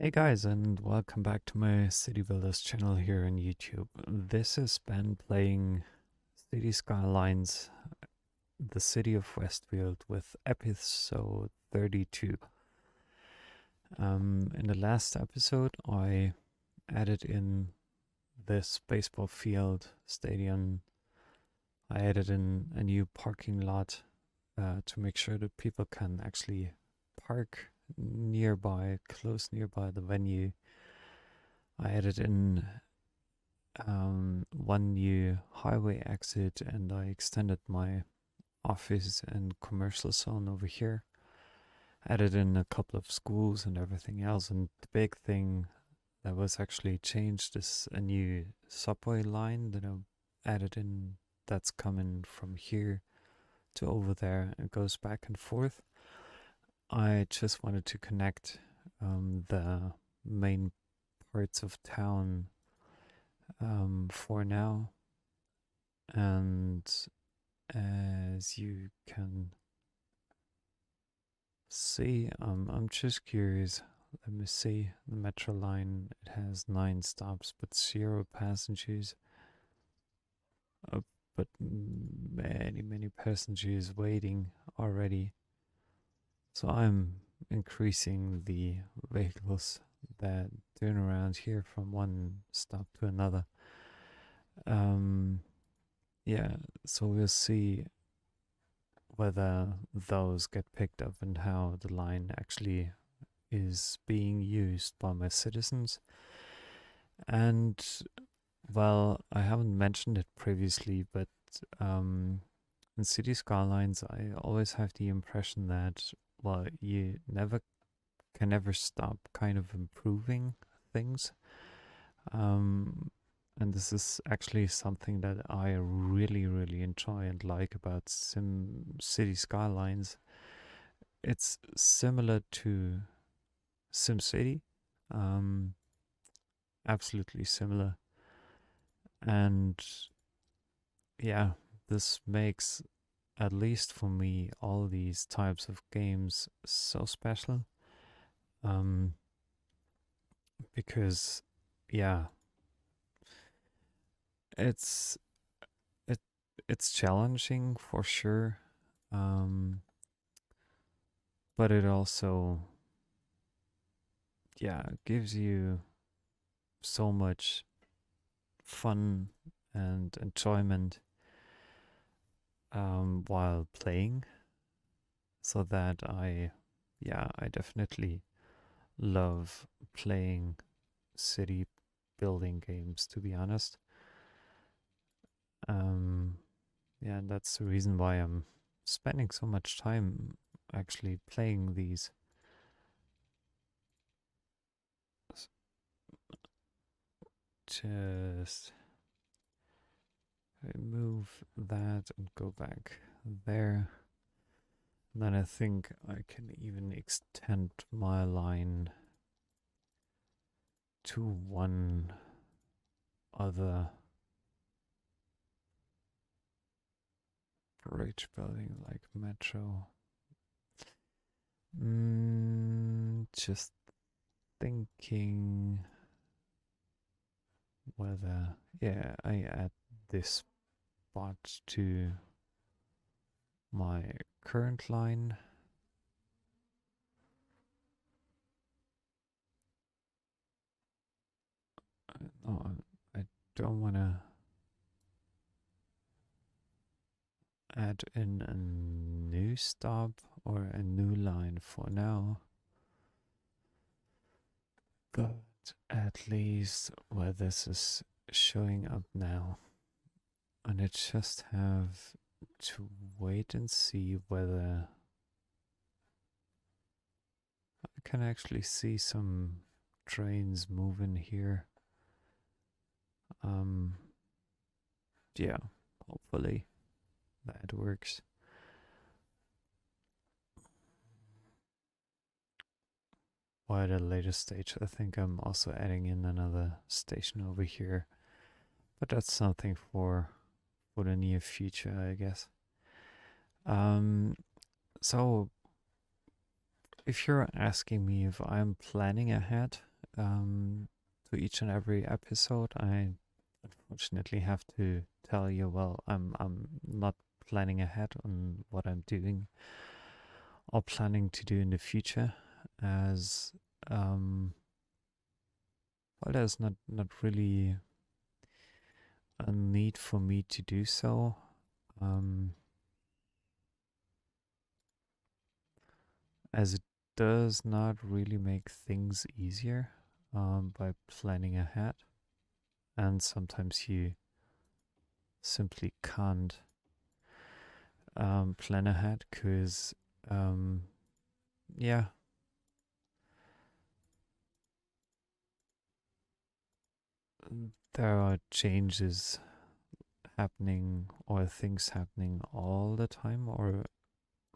Hey guys, and welcome back to my City Builders channel here on YouTube. This is Ben playing Cities Skylines, the city of Westfield, with episode 32. In the last episode, I added in this baseball field stadium. I added in a new parking lot to make sure that people can actually park close nearby the venue. I added in one new highway exit, and I extended my office and commercial zone over here. Added in a couple of schools and everything else. And the big thing that was actually changed is a new subway line that I added in, that's coming from here to over there and goes back and forth. I just wanted to connect the main parts of town for now. And as you can see, I'm just curious. Let me see. The metro line, it has 9 stops but 0 passengers. But many passengers waiting already. So I'm increasing the vehicles that turn around here from one stop to another. Yeah, so we'll see whether those get picked up and how the line actually is being used by my citizens. And well, I haven't mentioned it previously, but in City Skylines, I always have the impression that, well, you can never stop kind of improving things. And this is actually something that I really enjoy and like about City Skylines. It's similar to SimCity, absolutely similar. And yeah, this makes, at least for me, all these types of games so special. Because yeah, it's it it's challenging for sure, but it also, yeah, gives you so much fun and enjoyment while playing, so that I definitely love playing city building games, to be honest. Yeah, and that's the reason why I'm spending so much time actually playing these. Just remove that and go back there. And then I think I can even extend my line to one other bridge building like metro. Just thinking whether, yeah, I add this spot to my current line. No, I don't want to add in a new stop or a new line for now. But at least where this is showing up now. And I just have to wait and see whether I can actually see some trains moving here. Yeah, hopefully that works. Or at a later stage, I think I'm also adding in another station over here. But that's something for the near future, I guess. So if you're asking me if I'm planning ahead to each and every episode, I unfortunately have to tell you, well, I'm not planning ahead on what I'm doing or planning to do in the future, as well, there's not really a need for me to do so. Um, as it does not really make things easier by planning ahead, and sometimes you simply can't plan ahead because yeah, there are changes happening or things happening all the time, or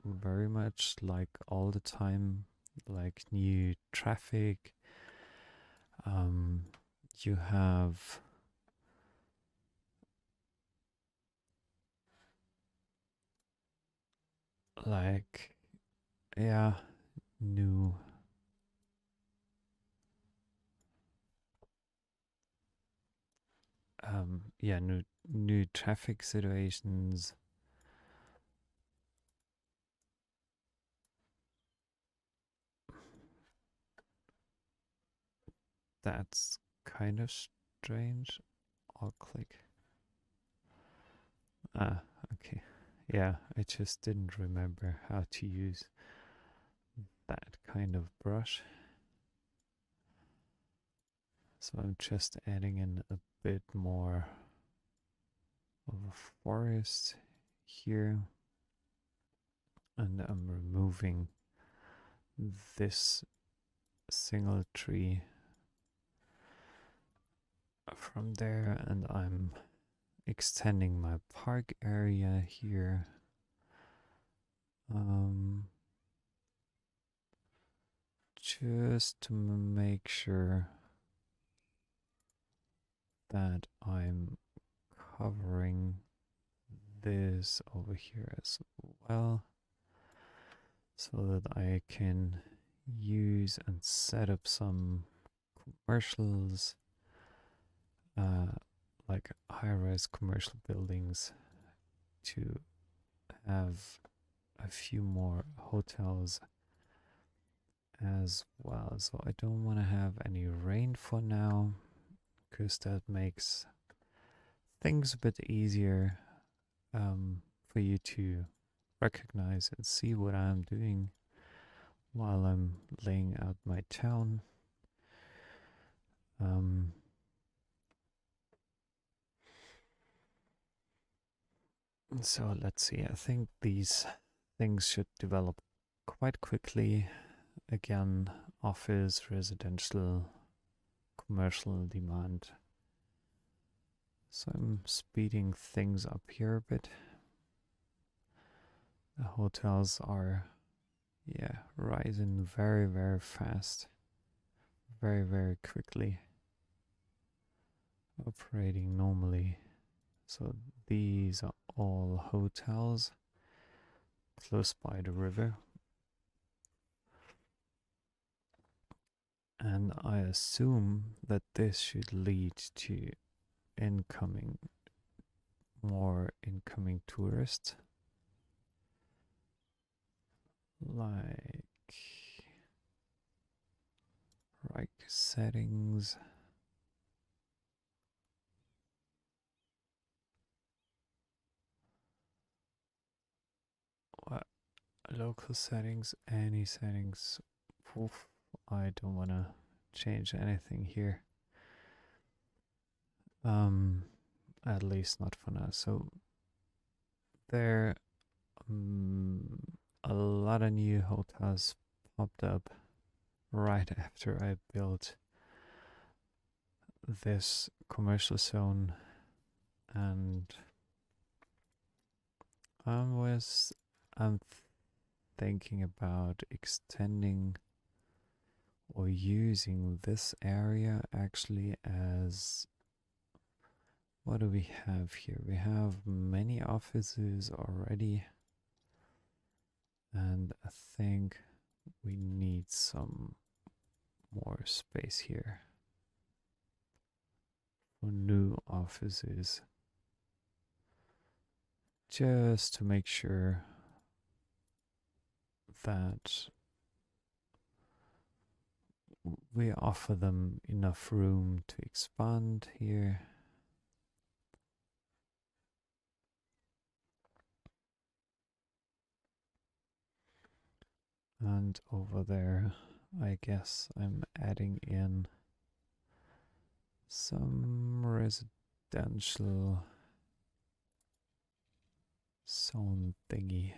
very much like all the time, like new traffic. um you have like, yeah, new new traffic situations. That's kind of strange. I'll click. Ah, okay. Yeah, I just didn't remember how to use that kind of brush. So I'm just adding in a bit more of a forest here. And I'm removing this single tree from there, and I'm extending my park area here. Just to make sure that I'm covering this over here as well, so that I can use and set up some commercials, like high-rise commercial buildings, to have a few more hotels as well. So I don't want to have any rain for now, because that makes things a bit easier for you to recognize and see what I'm doing while I'm laying out my town. So let's see, I think these things should develop quite quickly. Again, office, residential, commercial demand. So I'm speeding things up here a bit. The hotels are, yeah, rising very, very fast, very, very quickly, operating normally. So these are all hotels close by the river. And I assume that this should lead to more incoming tourists. Like right settings. What local settings? Any settings? Oof, I don't want to change anything here. At least not for now. So there, a lot of new hotels popped up right after I built this commercial zone, and I'm thinking about extending or using this area actually as, what do we have here? We have many offices already, and I think we need some more space here for new offices, just to make sure that we offer them enough room to expand here. And over there, I guess I'm adding in some residential zone thingy.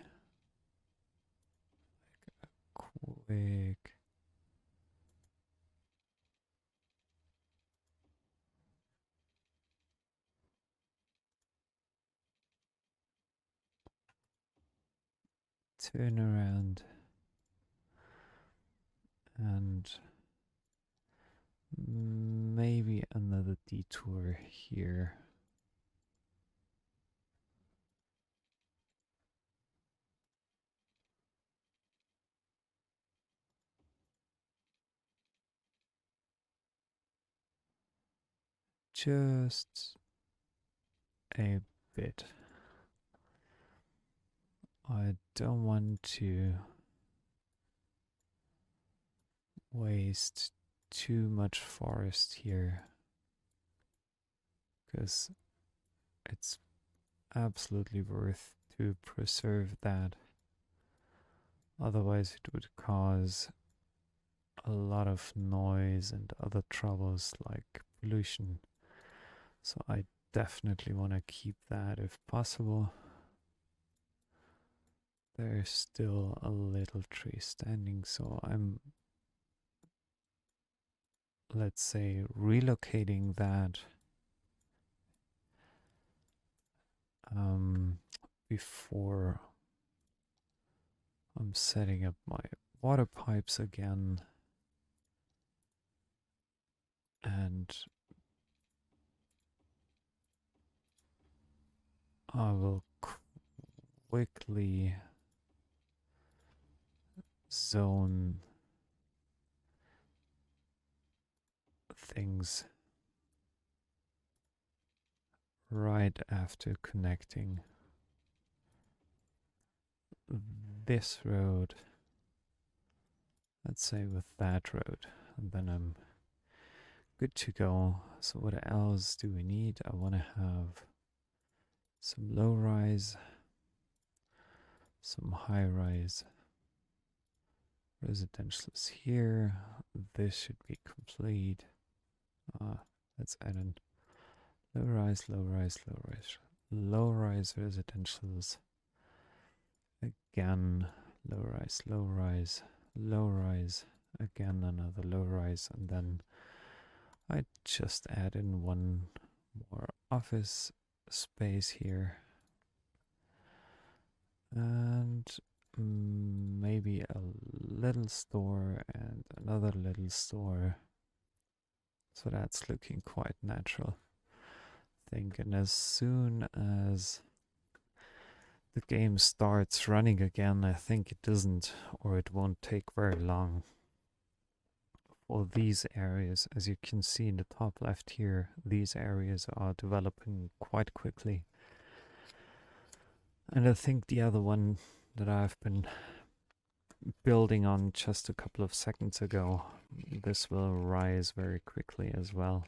Quick. Turn around and maybe another detour here. Just a bit. I don't want to waste too much forest here, because it's absolutely worth to preserve that. Otherwise it would cause a lot of noise and other troubles like pollution. So I definitely want to keep that if possible. There's still a little tree standing, so I'm, let's say, relocating that before I'm setting up my water pipes again. And I will quickly zone things right after connecting this road, let's say, with that road, and then I'm good to go. So what else do we need? I want to have some low rise, some high rise residentials here. This should be complete. Let's add in low rise, low rise, low rise, low rise residentials. Again, low rise, low rise, low rise. Again, another low rise, and then I just add in one more office space here. And maybe a little store and another little store. So that's looking quite natural, I think. And as soon as the game starts running again, I think it doesn't, or it won't take very long for these areas. As you can see in the top left here, these areas are developing quite quickly. And I think the other one that I've been building on just a couple of seconds ago, this will rise very quickly as well.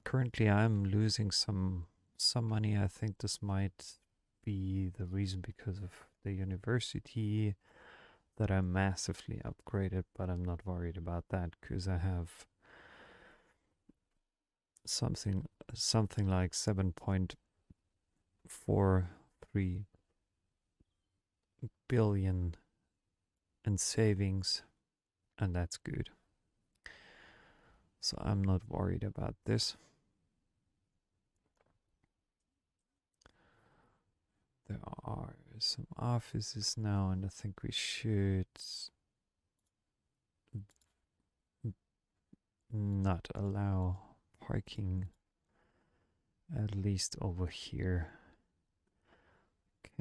Currently I'm losing some money. I think this might be the reason, because of the university that I massively upgraded, but I'm not worried about that because I have something like 7.43 billion in savings, and that's good. So I'm not worried about this. There are some offices now, and I think we should not allow parking, at least over here.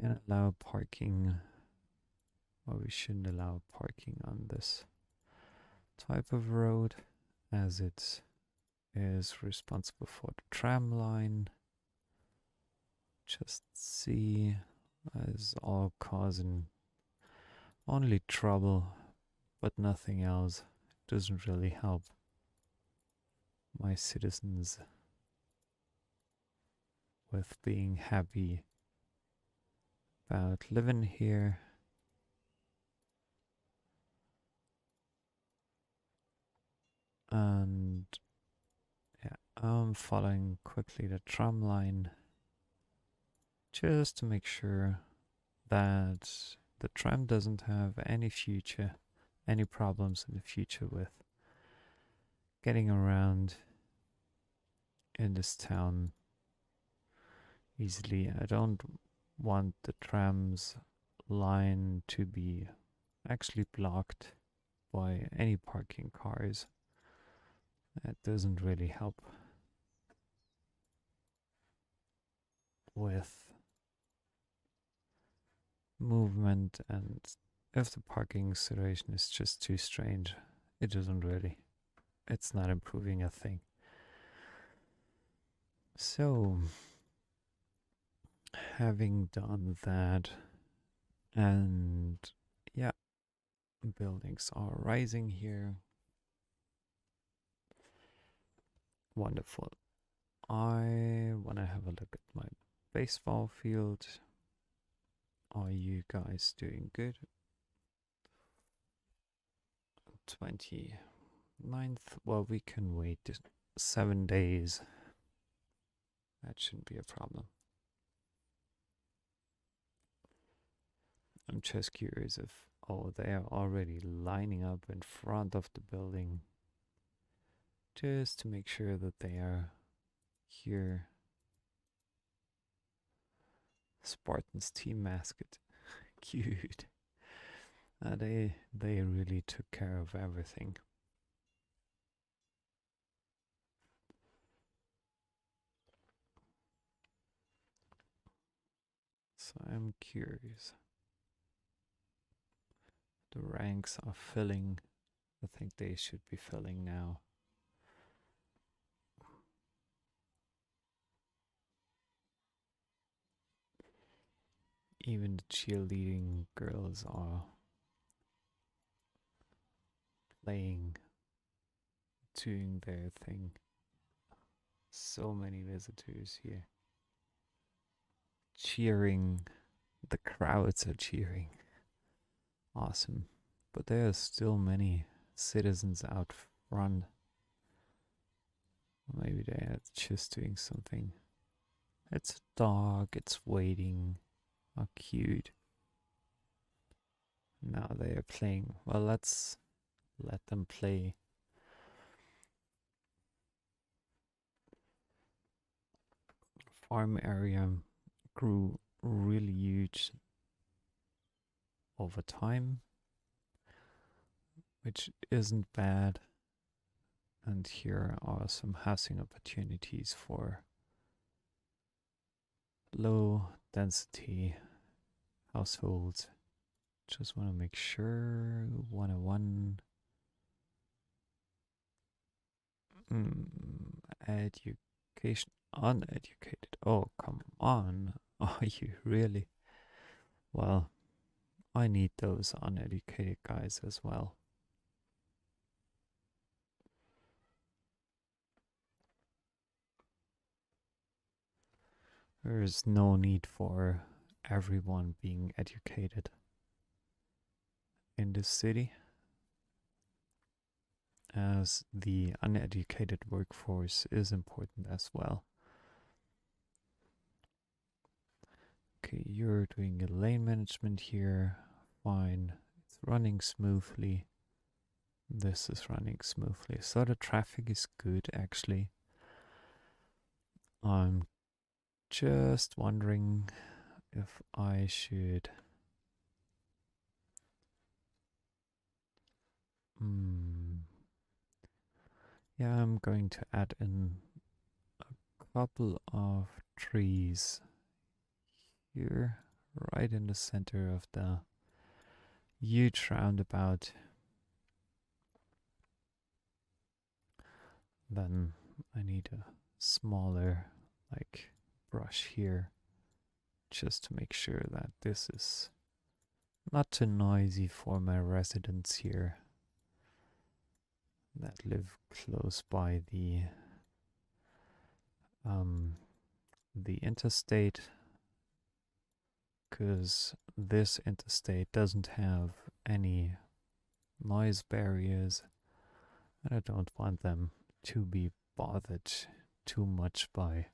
Can't allow parking Well, we shouldn't allow parking on this type of road, as it is responsible for the tram line. Just see, as all causing only trouble, but nothing else. Doesn't really help my citizens with being happy about living here. And yeah, I'm following quickly the tram line just to make sure that the tram doesn't have any problems in the future with getting around in this town easily. I don't want the tram's line to be actually blocked by any parking cars. That doesn't really help with movement, and if the parking situation is just too strange, it's not improving a thing. So, having done that, and yeah, buildings are rising here. Wonderful. I want to have a look at my baseball field. Are you guys doing good? 29th. Well, we can wait 7 days. That shouldn't be a problem. I'm just curious if, they are already lining up in front of the building just to make sure that they are here. Spartans team mascot. Cute. They really took care of everything. So I'm curious. The ranks are filling. I think they should be filling now. Even the cheerleading girls are playing, doing their thing. So many visitors here. Cheering. The crowds are cheering. Awesome. But there are still many citizens out front. Maybe they are just doing something. It's a dog, it's waiting. How cute. Now they are playing. Well, let's let them play. Farm area grew really huge over time, which isn't bad. And here are some housing opportunities for low density households. Just want to make sure 101 education uneducated. Oh, come on. Are you really? Well, I need those uneducated guys as well. There is no need for everyone being educated in this city, as the uneducated workforce is important as well. Okay, you're doing a lane management here. Fine. It's running smoothly. This is running smoothly. So the traffic is good, actually. I'm just wondering if I should... Yeah, I'm going to add in a couple of trees here, right in the center of the huge roundabout, then I need a smaller, like, brush here, just to make sure that this is not too noisy for my residents here that live close by the interstate, because this interstate doesn't have any noise barriers, and I don't want them to be bothered too much by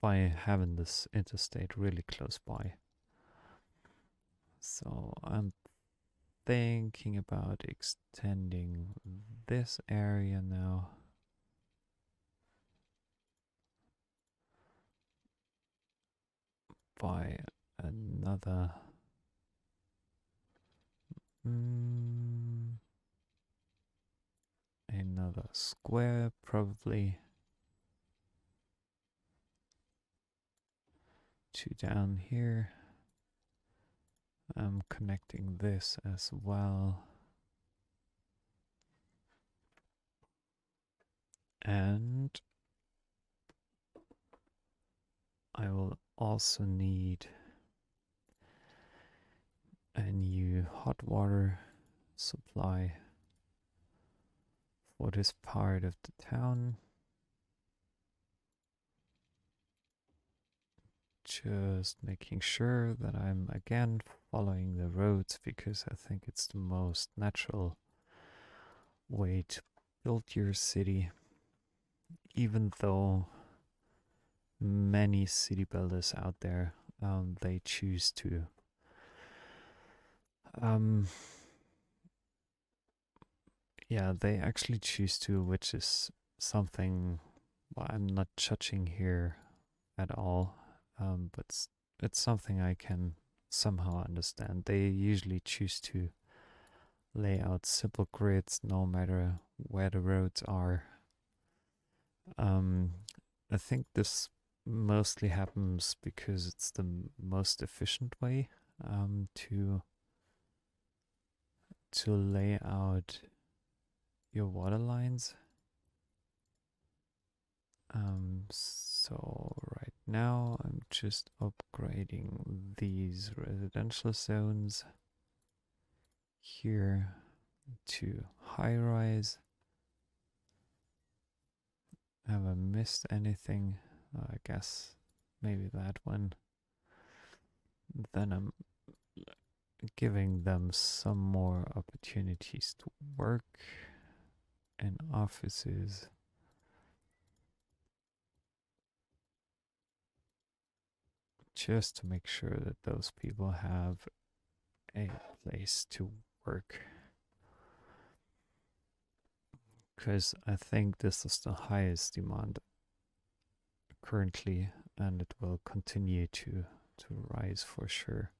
having this interstate really close by. So I'm thinking about extending this area now by another another square, probably to down here. I'm connecting this as well. And I will also need a new hot water supply for this part of the town. Just making sure that I'm again following the roads, because I think it's the most natural way to build your city, even though many city builders out there, they choose to they actually choose to, which is something I'm not judging here at all, but it's something I can somehow understand. They usually choose to lay out simple grids no matter where the roads are. I think this mostly happens because it's the most efficient way to lay out your water lines. So right now I'm just upgrading these residential zones here to high rise. Have I missed anything? I guess maybe that one. Then I'm giving them some more opportunities to work in offices. Just to make sure that those people have a place to work. Because I think this is the highest demand currently, and it will continue to rise for sure.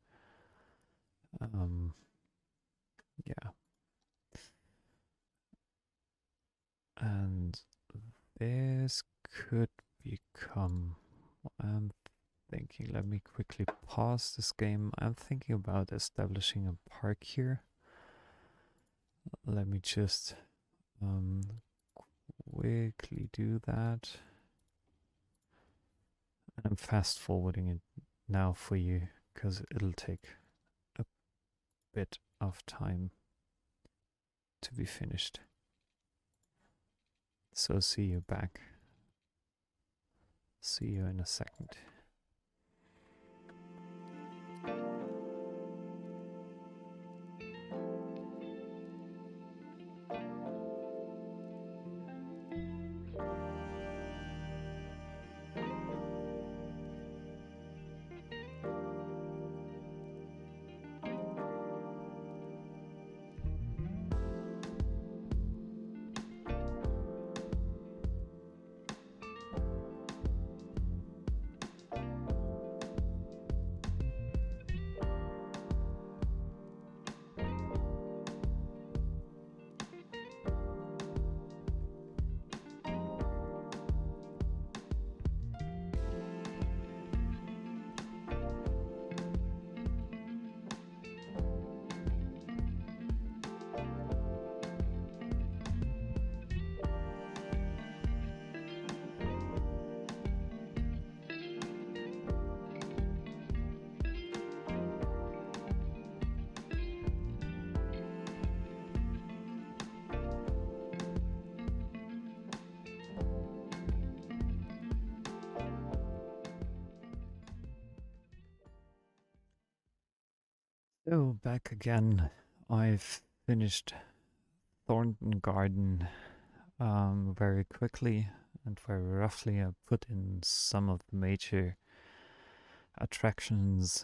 Yeah. And this could become, I'm thinking, let me quickly pause this game. I'm thinking about establishing a park here. Let me just quickly do that. I'm fast forwarding it now for you because it'll take a bit of time to be finished. So see you back. See you in a second. So back again. I've finished Thornton Garden very quickly and very roughly. I put in some of the major attractions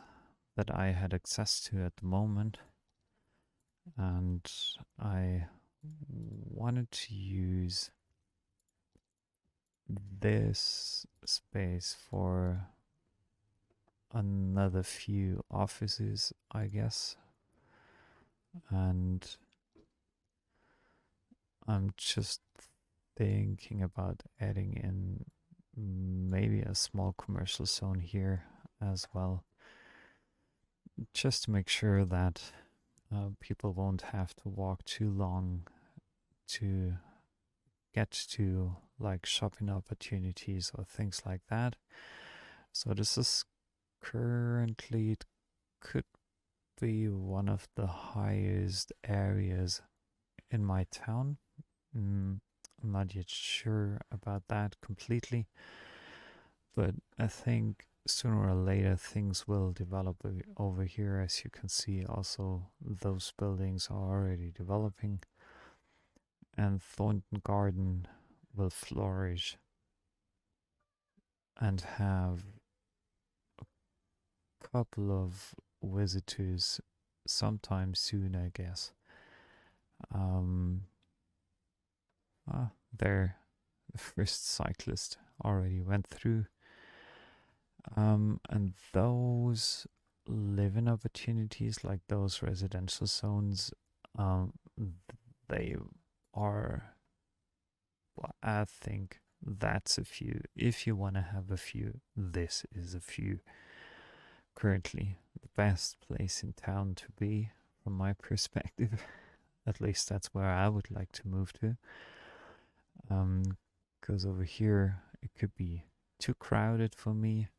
that I had access to at the moment, and I wanted to use this space for another few offices, I guess. And I'm just thinking about adding in maybe a small commercial zone here as well, just to make sure that people won't have to walk too long to get to like shopping opportunities or things like that. So this is currently, it could be one of the highest areas in my town. I'm not yet sure about that completely, but I think sooner or later things will develop over here. As you can see, also those buildings are already developing, and Thornton Garden will flourish and have a couple of visitors sometime soon, I guess. Um, there, the first cyclist already went through. And those living opportunities, like those residential zones, um, they are, well, I think that's a few. If you want to have a few, this is a few. Currently, the best place in town to be, from my perspective. At least that's where I would like to move to. Because over here it could be too crowded for me,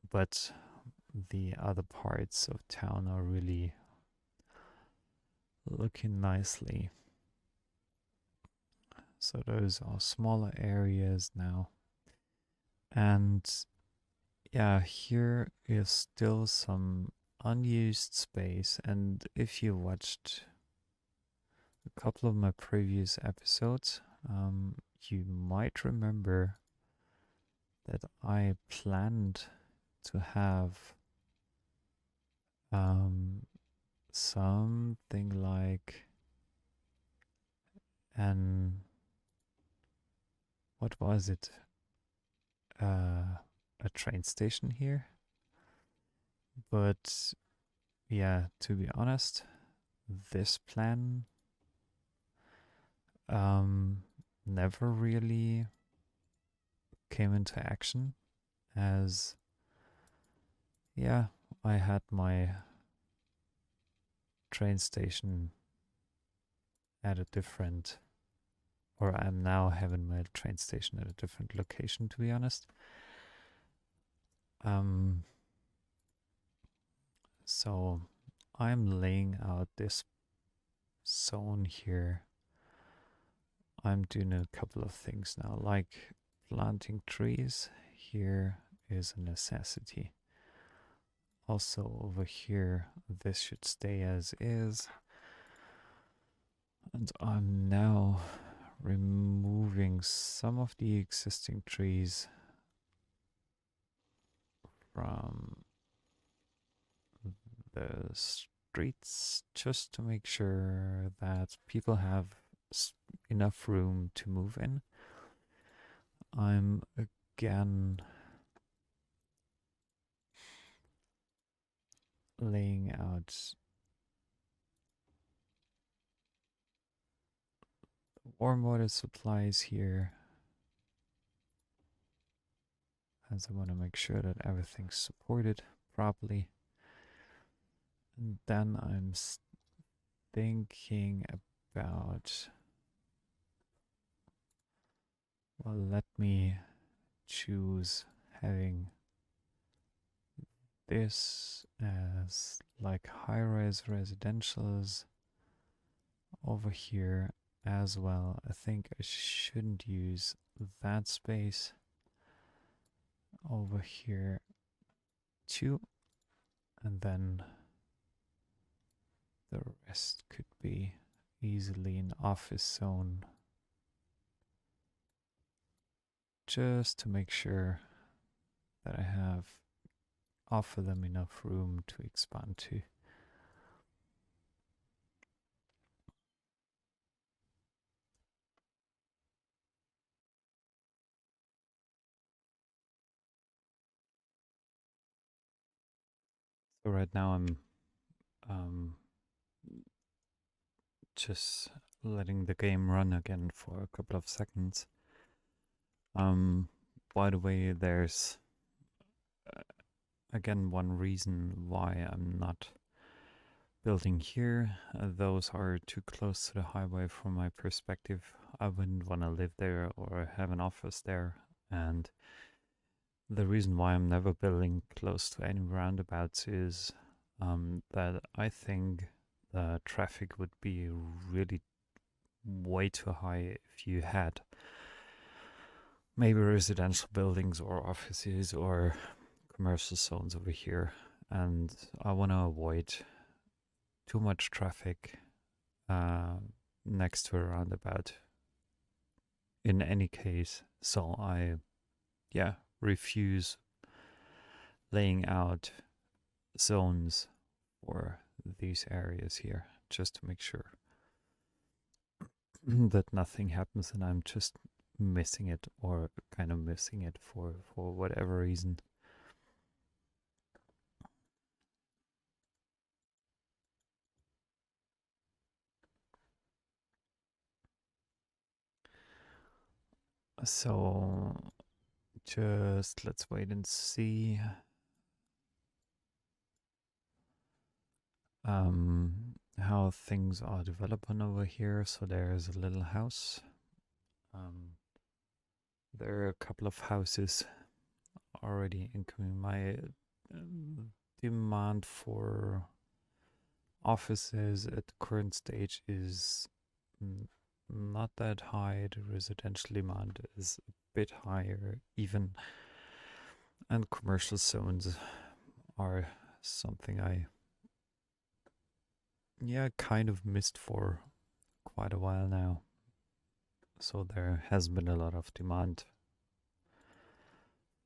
but the other parts of town are really looking nicely. So those are smaller areas now. And yeah, here is still some unused space. And if you watched a couple of my previous episodes, you might remember that I planned to have something like an, what was it? A train station here. But yeah, to be honest, this plan never really came into action, as yeah, I had my train station at a different, or I'm now having my train station at a different location, to be honest. So I'm laying out this zone here. I'm doing a couple of things now, like planting trees here is a necessity. Also over here, this should stay as is. And I'm now removing some of the existing trees from the streets, just to make sure that people have enough room to move in. I'm again laying out warm water supplies here, as I want to make sure that everything's supported properly. And then I'm thinking about, well, let me choose having this as like high-rise residentials over here as well. I think I shouldn't use that space over here too. And then the rest could be easily an office zone, just to make sure that I offer them enough room to expand to. So right now I'm um, just letting the game run again for a couple of seconds. By the way, there's uh, again one reason why I'm not building here. Those are too close to the highway from my perspective. I wouldn't want to live there or have an office there. And the reason why I'm never building close to any roundabouts is that I think the traffic would be really way too high if you had maybe residential buildings or offices or commercial zones over here. And I want to avoid too much traffic uh, next to a roundabout in any case. So I, yeah, refuse laying out zones for these areas here just to make sure that nothing happens and I'm just missing it or kind of missing it for whatever reason. So just let's wait and see. How things are developing over here. So there's a little house. There are a couple of houses already incoming. My demand for offices at the current stage is not that high. The residential demand is a bit higher even, and commercial zones are something I kind of missed for quite a while now. So there has been a lot of demand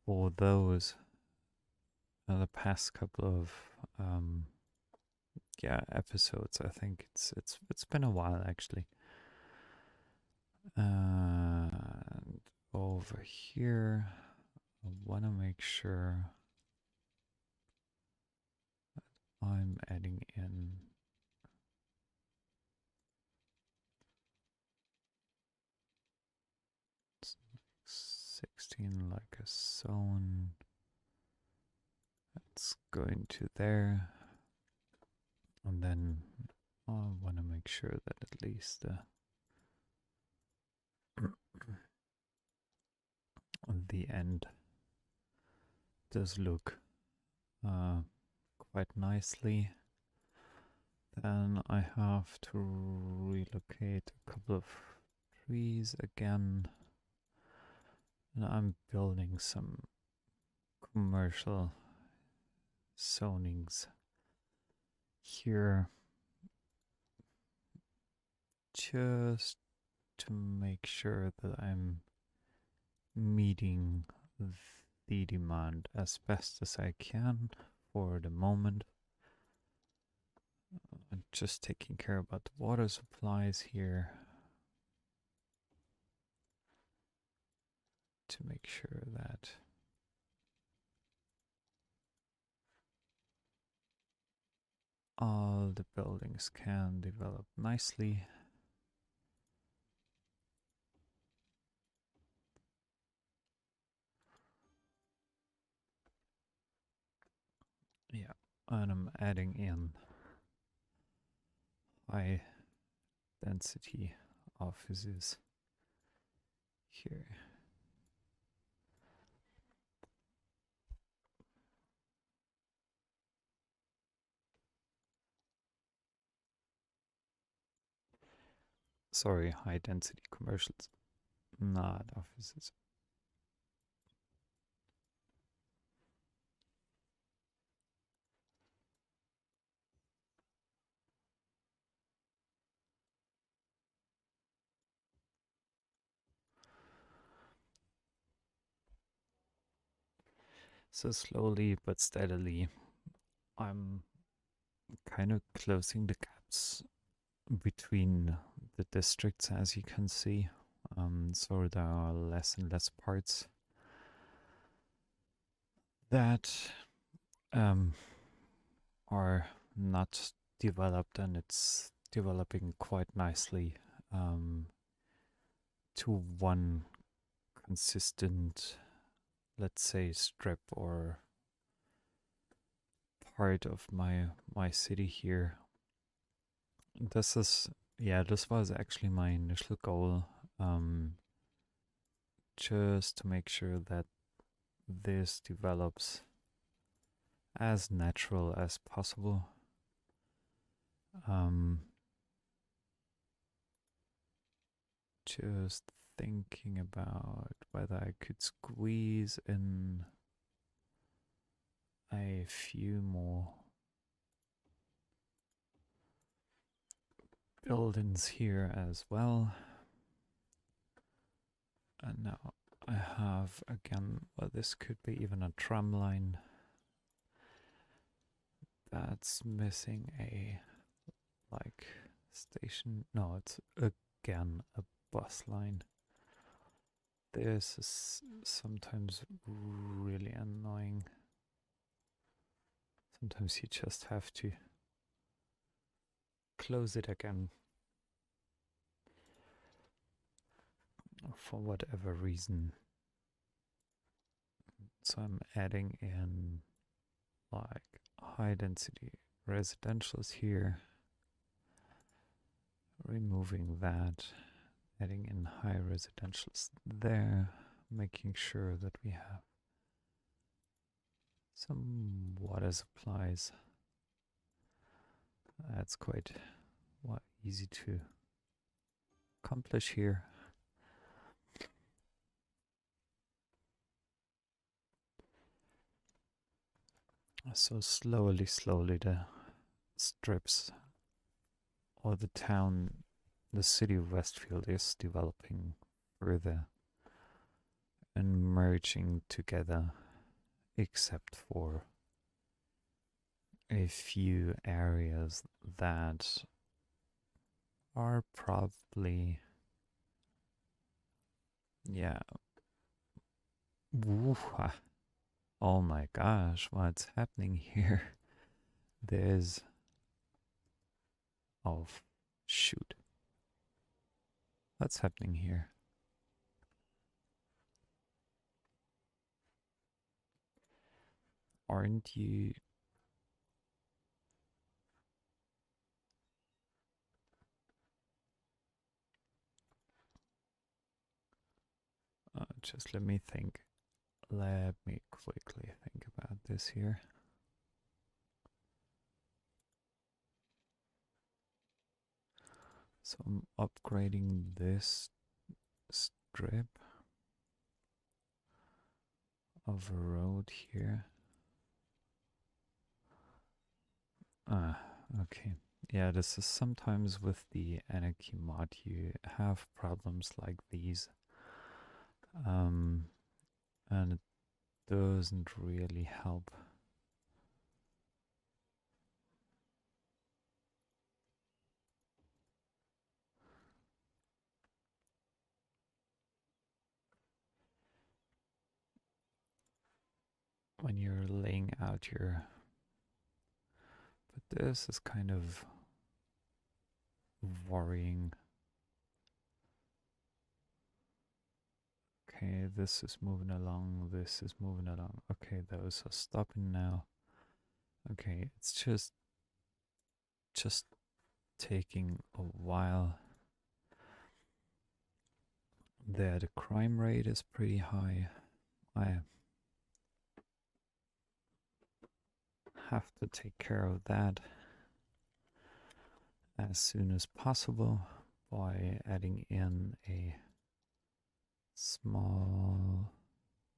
for those in the past couple of episodes. I think it's been a while actually. And over here, I want to make sure that I'm adding in 16 like a zone. That's going to there. And then I want to make sure that at least the end does look quite nicely. Then I have to relocate a couple of trees again. And I'm building some commercial zonings here just to make sure that I'm meeting the demand as best as I can for the moment. I'm just taking care about the water supplies here to make sure that all the buildings can develop nicely. Yeah, and I'm adding in high density offices here. Sorry, high density commercials, not offices. So slowly but steadily, I'm kind of closing the gaps between the districts, as you can see. So there are less and less parts that um, are not developed, and it's developing quite nicely um, to one consistent, let's say, strip or part of my city here. This is, yeah, this was actually my initial goal, um, just to make sure that this develops as natural as possible. Um, just thinking about whether I could squeeze in a few more buildings here as well. And now I have again, well, this could be even a tram line that's missing a like station. No, it's again a bus line. This is sometimes really annoying. Sometimes you just have to close it again for whatever reason. So I'm adding in like high density residentials here, removing that, adding in high residentials there, making sure that we have some water supplies. That's quite easy to accomplish here. So slowly the strips or the town, the city of Westfield is developing further and merging together, except for a few areas that are probably, yeah. Woof. Oh my gosh, what's happening here? There's, oh, shoot. What's happening here? Aren't you? Just let me think. Let me quickly think about this here. So I'm upgrading this strip of a road here. Okay. Yeah, this is sometimes with the Anarchy mod, you have problems like these. And it doesn't really help. When you're laying out your, but this is kind of worrying. Okay, this is moving along, this is moving along. Okay, those are stopping now. Okay, it's just taking a while. There, the crime rate is pretty high. I have to take care of that as soon as possible by adding in a small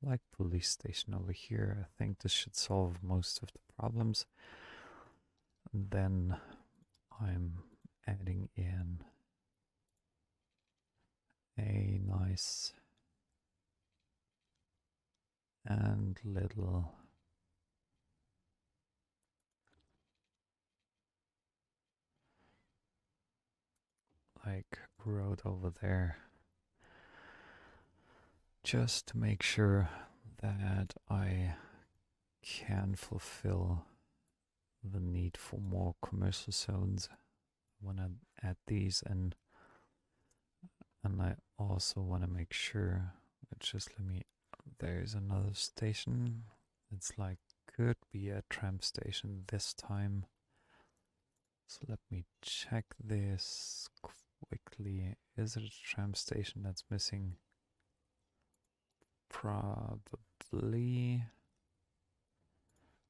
like police station over here. I think this should solve most of the problems. Then I'm adding in a nice and and little like road over there, just to make sure that I can fulfill the need for more commercial zones when I add these, and I also want to make sure, just let me, there's another station. It's like could be a tram station this time. So let me check this quickly. Is it a tram station that's missing? Probably.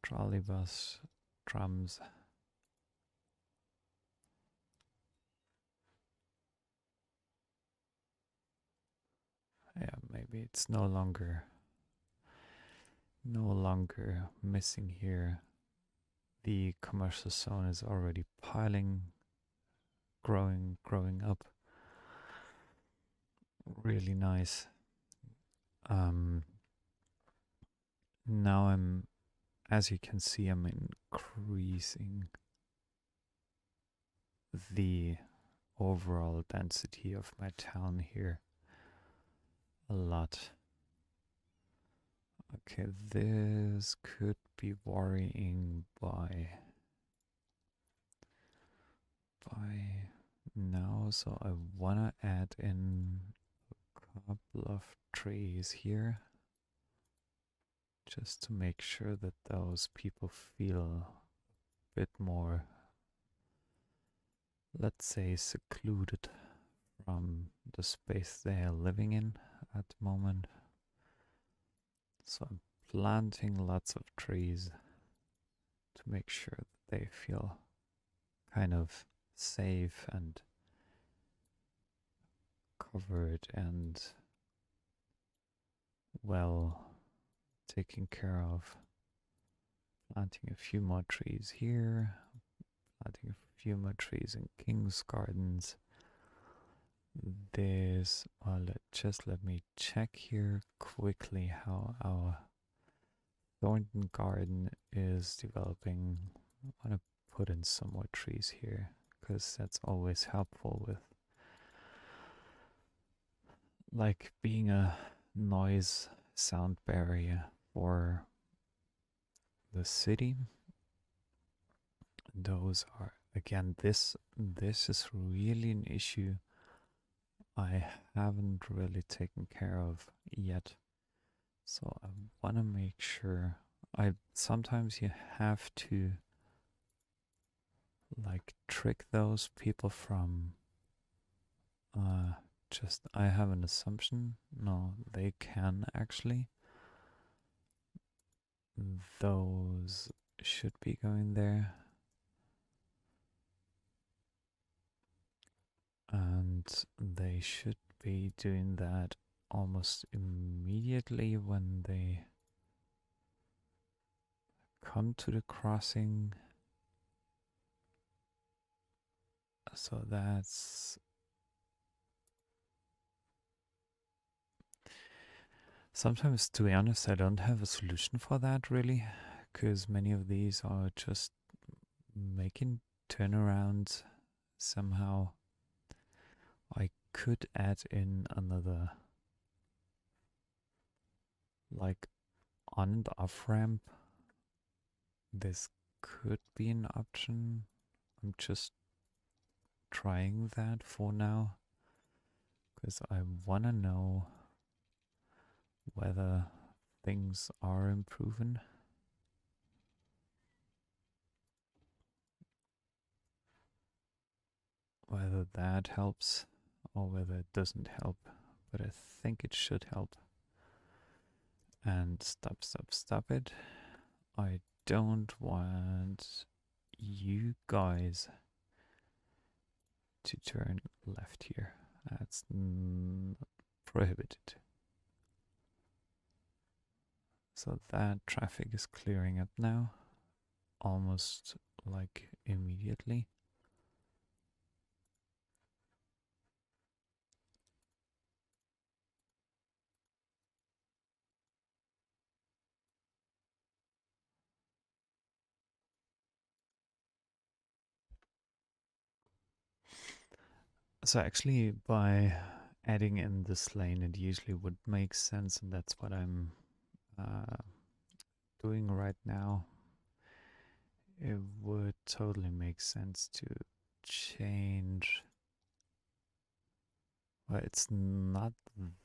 Trolleybus, trams. Yeah, maybe it's no longer missing here. The commercial zone is already piling, growing up. Really nice. Now as you can see, I'm increasing the overall density of my town here a lot. Okay, this could be worrying by now, so I wanna add in a couple of trees here just to make sure that those people feel a bit more, let's say, secluded from the space they are living in at the moment. So I'm planting lots of trees to make sure that they feel kind of safe and covered and well taken care of. Planting a few more trees here, planting a few more trees in King's Gardens. This, just let me check here quickly how our Thornton Garden is developing. I want to put in some more trees here because that's always helpful with like being a noise sound barrier for the city. Those are, again, this is really an issue I haven't really taken care of yet. So I want to make sure. Sometimes you have to like trick those people from just, I have an assumption. No, they can actually. Those should be going there. And they should be doing that almost immediately when they come to the crossing. So that's sometimes, to be honest, I don't have a solution for that really, because many of these are just making turnarounds somehow. I could add in another like on and off ramp. This could be an option. I'm just trying that for now because I want to know whether things are improving. Whether that helps or whether it doesn't help, but I think it should help. And stop it. I don't want you guys to turn left here. That's prohibited. So that traffic is clearing up now, almost like immediately. So actually, by adding in this lane, it usually would make sense, and that's what I'm uh, doing right now. It would totally make sense to change. Well, it's not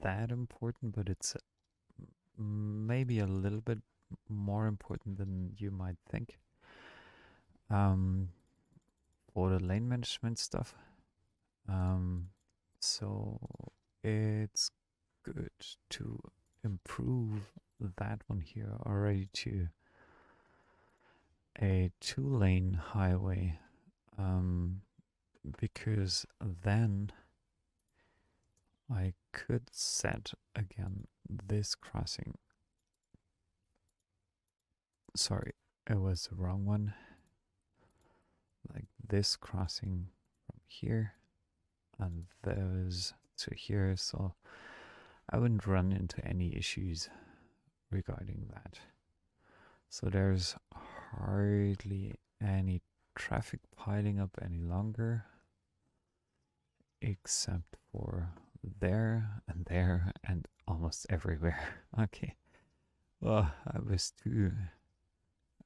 that important, but it's maybe a little bit more important than you might think. Um, for the lane management stuff. Um, so it's good to improve that one here already to a 2-lane highway, because then I could set again this crossing. Sorry, it was the wrong one. Like this crossing from here and those to here, so I wouldn't run into any issues regarding that. So there's hardly any traffic piling up any longer, except for there and almost everywhere. Okay. Well, I was too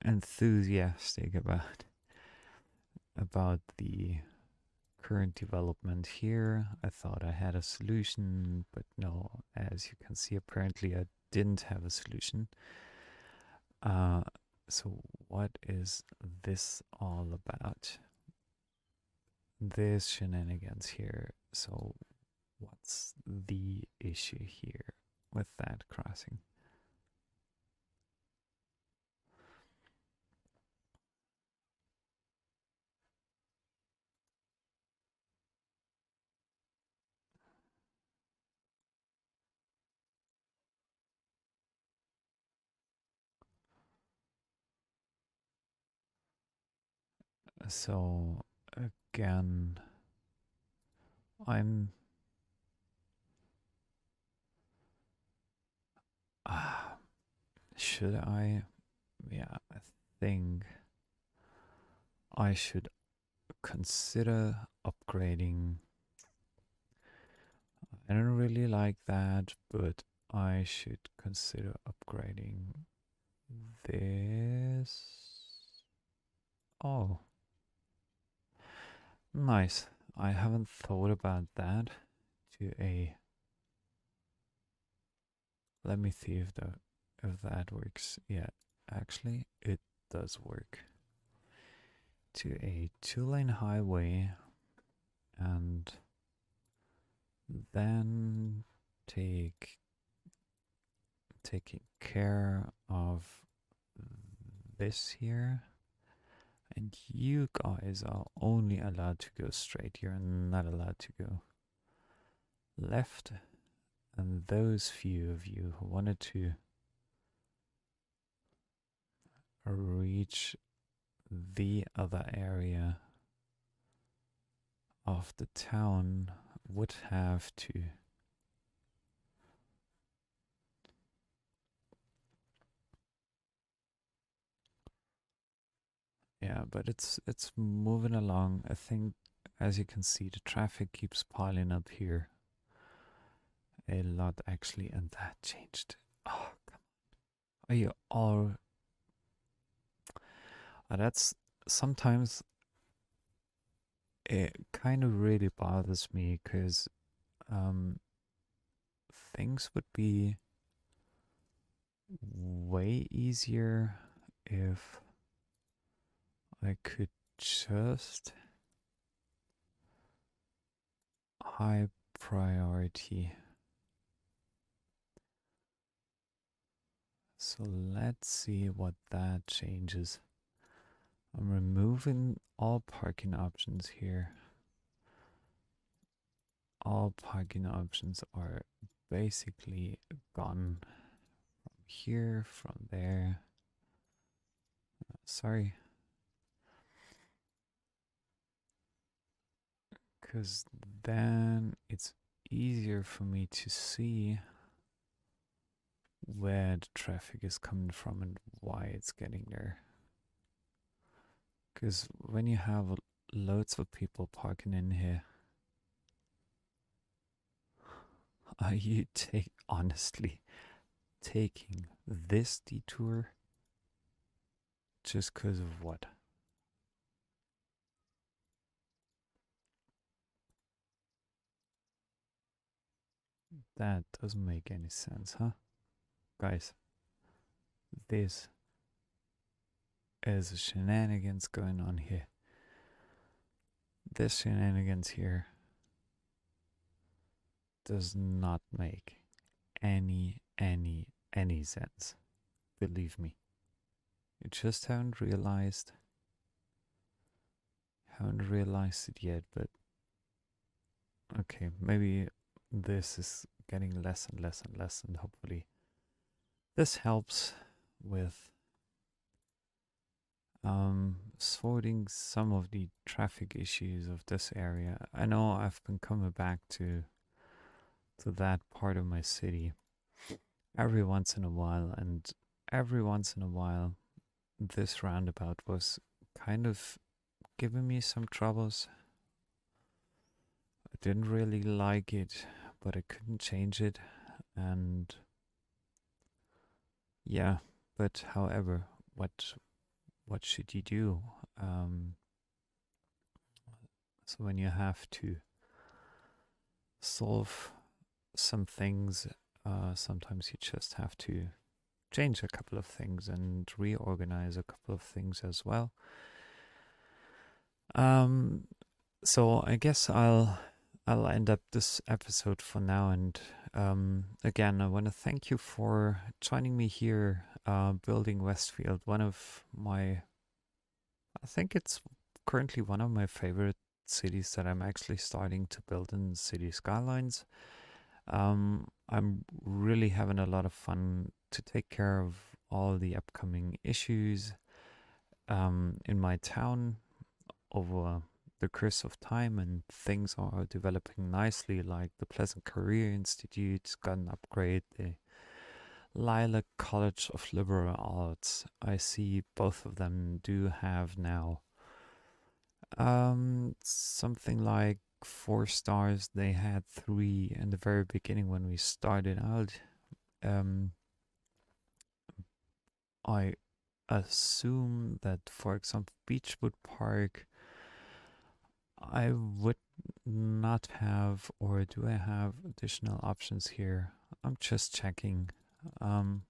enthusiastic about the current development here. I thought I had a solution, but no, as you can see, apparently I didn't have a solution. So what is this all about? This shenanigans here. So what's the issue here with that crossing? So again, I'm should I? Yeah, I think I should consider upgrading. I don't really like that, but I should consider upgrading this. Oh, nice. I haven't thought about that to a. Let me see if that works. Yeah, actually, it does work. To a 2-lane highway, and then taking care of this here. And you guys are only allowed to go straight. You're not allowed to go left. And those few of you who wanted to reach the other area of the town would have to yeah, but it's moving along. I think, as you can see, the traffic keeps piling up here a lot actually, and that changed. Oh, come on. Are you all that's sometimes it kind of really bothers me because things would be way easier if I could just high priority. So let's see what that changes. I'm removing all parking options here. All parking options are basically gone from here, from there. Sorry. Because then it's easier for me to see where the traffic is coming from and why it's getting there. Because when you have loads of people parking in here, Are you honestly taking this detour just because of what? That doesn't make any sense, huh? Guys, this is shenanigans going on here. This shenanigans here does not make any sense. Believe me. You just haven't realized it yet, but okay, maybe this is getting less and less and less, and hopefully this helps with sorting some of the traffic issues of this area. I know I've been coming back to that part of my city every once in a while, and every once in a while this roundabout was kind of giving me some troubles. I didn't really like it, but I couldn't change it. And yeah, but however, what should you do? Um, so when you have to solve some things, sometimes you just have to change a couple of things and reorganize a couple of things as well. Um, so I guess I'll end up this episode for now. And again, I want to thank you for joining me here, building Westfield. I think it's currently one of my favorite cities that I'm actually starting to build in Cities Skylines. I'm really having a lot of fun to take care of all the upcoming issues in my town over the course of time, and things are developing nicely, like the Pleasant Career Institute got an upgrade, the Lilac College of Liberal Arts. I see both of them do have now something like 4 stars. They had 3 in the very beginning when we started out. Um, I assume that, for example, Beechwood Park, I would not have, or do I have additional options here? I'm just checking. Um,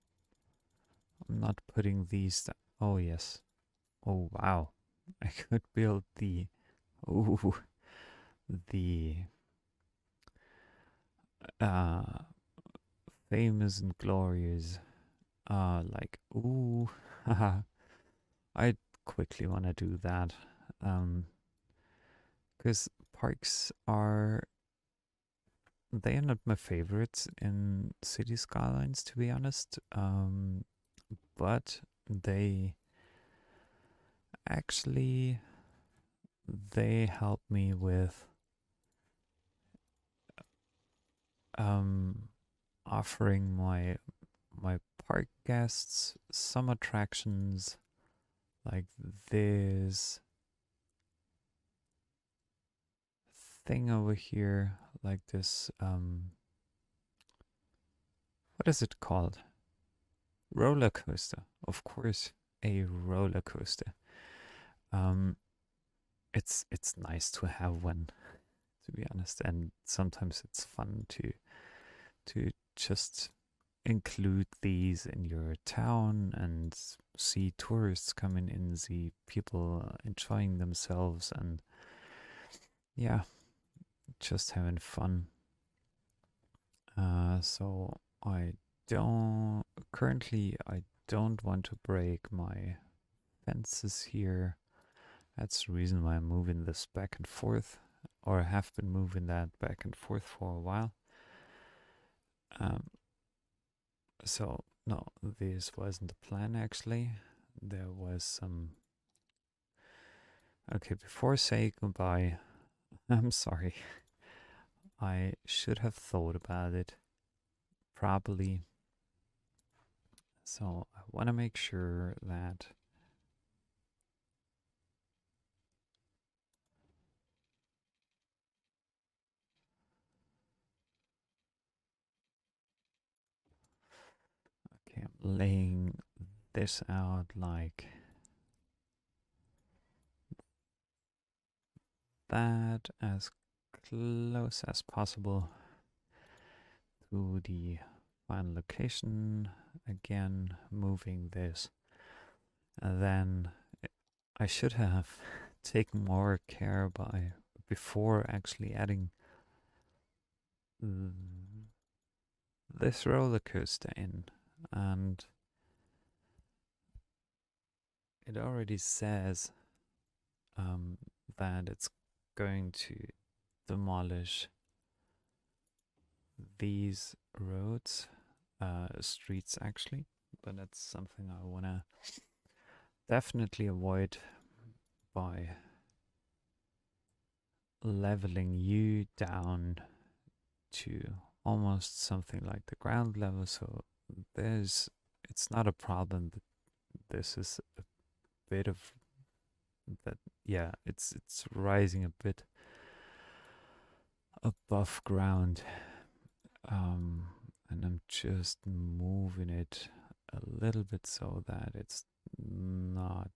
I'm not putting these. Oh yes. Oh wow. I could build ooh, the uh famous and glorious. Like ooh, haha. I quickly want to do that. Because parks are, they are not my favorites in City Skylines, to be honest. But they actually they help me with um offering my park guests some attractions like this thing over here, like this what is it called? Roller coaster. Of course, a roller coaster. Um it's nice to have one, to be honest, and sometimes it's fun to just include these in your town and see tourists coming in, see people enjoying themselves, and yeah, just having fun. So I don't currently I don't want to break my fences here. That's the reason why I'm moving this back and forth, or have been moving that back and forth for a while. Um, so no, this wasn't the plan actually. There was some. Okay, before saying goodbye, I'm sorry. I should have thought about it properly. So I want to make sure that laying this out like that, as close as possible to the final location. Again, moving this. And then I should have taken more care before actually adding this roller coaster in, and it already says that it's going to demolish these streets actually, but that's something I want to definitely avoid by leveling you down to almost something like the ground level, so it's not a problem, but this is a bit of that. Yeah, it's rising a bit above ground, and I'm just moving it a little bit so that it's not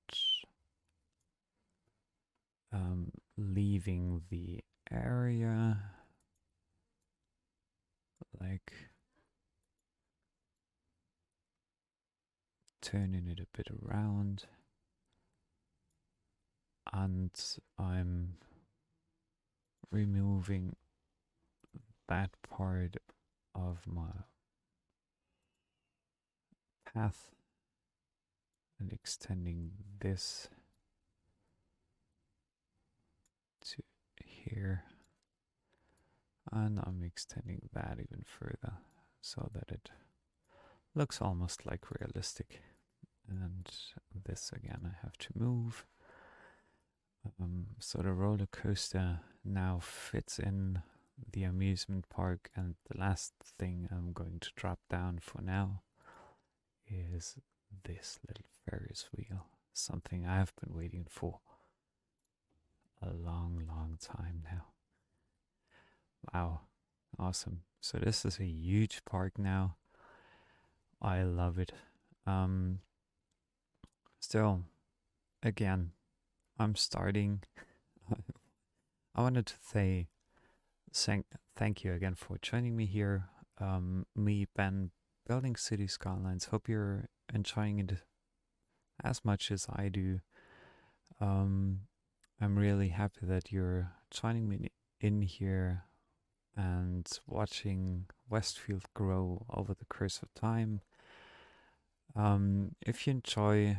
leaving the area, like turning it a bit around, and I'm removing that part of my path and extending this to here, and I'm extending that even further so that it looks almost like realistic. And this again I have to move. So the roller coaster now fits in the amusement park, and the last thing I'm going to drop down for now is this little Ferris wheel, something I've been waiting for a long time now. Wow, awesome. So this is a huge park now. I love it. Still, again, I'm starting. I wanted to say thank you again for joining me here. Me, Ben, building Cities Skylines. Hope you're enjoying it as much as I do. I'm really happy that you're joining me in here and watching Westfield grow over the course of time. If you enjoy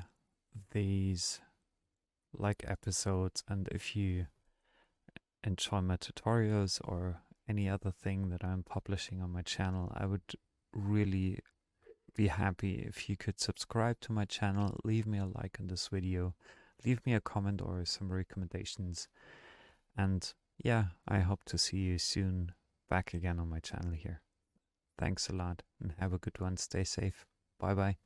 these episodes, and if you enjoy my tutorials or any other thing that I'm publishing on my channel, I would really be happy if you could subscribe to my channel, leave me a like on this video, leave me a comment or some recommendations, and yeah, I hope to see you soon back again on my channel here. Thanks a lot and have a good one. Stay safe. Bye bye.